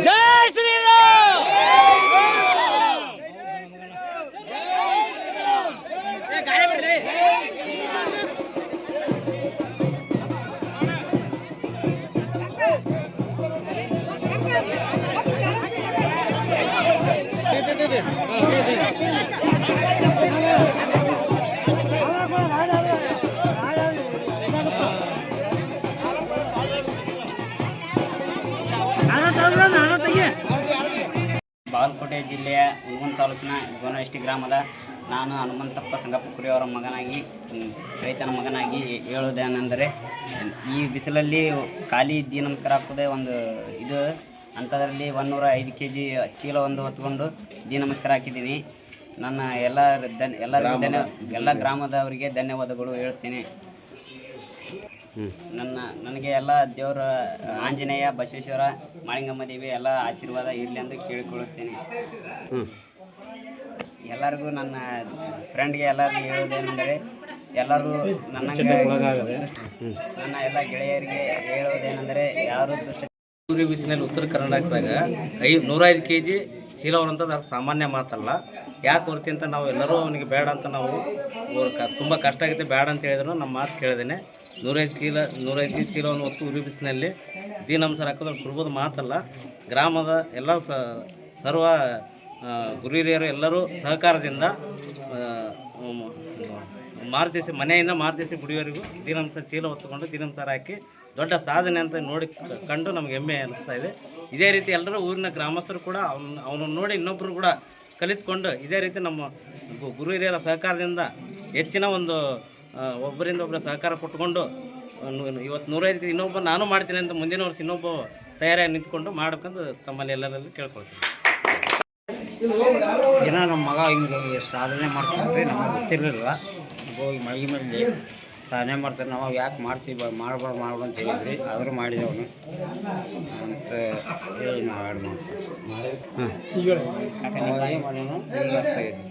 ಜೈ ಶ್ರೀರಾಮ್. ಬಾಗಲಕೋಟೆ ಜಿಲ್ಲೆಯ ಹುನಗುಂದ ತಾಲೂಕಿನ ಗೋನಹಟ್ಟಿ ಗ್ರಾಮದ ನಾನು ಹನುಮಂತಪ್ಪ ಸಂಗಪ್ಪ ಕುರಿಯವರ ಮಗನಾಗಿ, ರೈತನ ಮಗನಾಗಿ ಹೇಳುವುದೇನೆಂದರೆ, ಈ ಬಿಸಿಲಲ್ಲಿ ಖಾಲಿ ದೀ ನಮಸ್ಕಾರ ಹಾಕೋದೇ ಒಂದು ಇದು ಅಂಥದ್ರಲ್ಲಿ 105 kg ಚೀಲ ಒಂದು ಹೊತ್ಕೊಂಡು ದೀ ನಮಸ್ಕಾರ ಹಾಕಿದ್ದೀನಿ. ನನ್ನ ಎಲ್ಲ ಗ್ರಾಮದವರಿಗೆ ಧನ್ಯವಾದಗಳು ಹೇಳ್ತೀನಿ. ನನಗೆ ಎಲ್ಲ ದೇವರ ಆಂಜನೇಯ, ಬಸವೇಶ್ವರ, ಮಾಳಿಂಗಮ್ಮ ದೇವಿ ಎಲ್ಲ ಆಶೀರ್ವಾದ ಇರಲಿ ಎಂದು ಕೇಳಿಕೊಳ್ಳುತ್ತೇನೆ. ಎಲ್ಲರಿಗೂ ನನ್ನ ಫ್ರೆಂಡ್ಗೆ ಎಲ್ಲರಿಗೂ ಹೇಳೋದೇನೆಂದರೆ, ಎಲ್ಲರೂ ನನ್ನ ಎಲ್ಲ ಗೆಳೆಯರಿಗೆ ಹೇಳೋದೇನೆಂದರೆ, ಯಾರು ಸೂರ್ಯ ಬಿಸಿಲಿನಲ್ಲಿ ಉತ್ತರ ಕರ್ನಾಟಕದಾಗ 105 kg ಚೀಲವರಂಥದ್ದು ಅದು ಸಾಮಾನ್ಯ ಮಾತಲ್ಲ. ಯಾಕೆ ಹೊರ್ತಿ ಅಂತ ನಾವು ಎಲ್ಲರೂ ಅವನಿಗೆ ಬೇಡ ಅಂತ ನಾವು ತುಂಬ ಕಷ್ಟ ಆಗುತ್ತೆ ಬೇಡ ಅಂತ ಹೇಳಿದ್ರು ನಮ್ಮ ಮಾತು ಕೇಳಿದ್ದೇನೆ. 105 kg ಚೀಲವನ್ನು ಹೊತ್ತು ಉರಿ ಬಿಸಿಲಿನಲ್ಲಿ ದೀ ನಮಸ್ಕಾರ ಹಾಕೋದು ಸುಲಭದ ಮಾತಲ್ಲ. ಗ್ರಾಮದ ಎಲ್ಲ ಸರ್ವ ಗುರು ಹಿರಿಯರು ಎಲ್ಲರೂ ಸಹಕಾರದಿಂದ ಮಾರುತಿಸಿ ಮನೆಯಿಂದ ಮಾರುತಿಸಿ ಗುಡಿಯವರೆಗೂ ದೀ ನಮಸ್ಕಾರ ಚೀಲ ಹೊತ್ತುಕೊಂಡು ದೀ ನಮಸ್ಕಾರ ಹಾಕಿ ದೊಡ್ಡ ಸಾಧನೆ ಅಂತ ಕಂಡು ನಮಗೆ ಹೆಮ್ಮೆ ಅನಿಸ್ತಾ ಇದೆ. ಇದೇ ರೀತಿ ಎಲ್ಲರೂ ಊರಿನ ಗ್ರಾಮಸ್ಥರು ಕೂಡ ಅವನನ್ನು ನೋಡಿ ಇನ್ನೊಬ್ಬರು ಕೂಡ ಕಲಿತ್ಕೊಂಡು ಇದೇ ರೀತಿ ನಮ್ಮ ಗುರು ಹಿರಿಯರ ಸಹಕಾರದಿಂದ ಹೆಚ್ಚಿನ ಒಂದು ಒಬ್ಬರಿಂದ ಒಬ್ಬರ ಸಹಕಾರ ಕೊಟ್ಟುಕೊಂಡು ಇವತ್ತು 105 ಇನ್ನೊಬ್ಬ ನಾನು ಮಾಡ್ತೀನಿ ಅಂತ ಮುಂದಿನ ವರ್ಷ ಇನ್ನೊಬ್ಬ ತಯಾರಾಗಿ ನಿಂತ್ಕೊಂಡು ಮಾಡ್ಬೇಕಂತ ತಮ್ಮಲ್ಲಿ ಎಲ್ಲರಲ್ಲಿ ಕೇಳ್ಕೊಳ್ತೀನಿ. ಜನ ನಮ್ಮ ಮಗ ಹಿಂಗೆ ಸಾಧನೆ ಮಾಡ್ತಾರೆ, ನಮಗೆ ಗೊತ್ತಿರಲಿಲ್ಲ. ಹೋಗಿ ಮೈ ಮೇಲೆ ಸಾಧನೆ ಮಾಡ್ತಾರೆ, ನಾವು ಯಾಕೆ ಮಾಡ್ತೀವಿ ಮಾಡಬಾರ್ದು ಅಂತ ಹೇಳಿದ್ರಿ, ಆದರೂ ಮಾಡಿದವನು ಅಂತ ಹೇಳಿ ನಾವು ಆ್ಯಡ್ ಮಾಡ್ತೀವಿ. ಈಗ ಮಾಡ್ಯಾನ, ಈಗ ಆಗ್ತಾಯಿದ್ವಿ.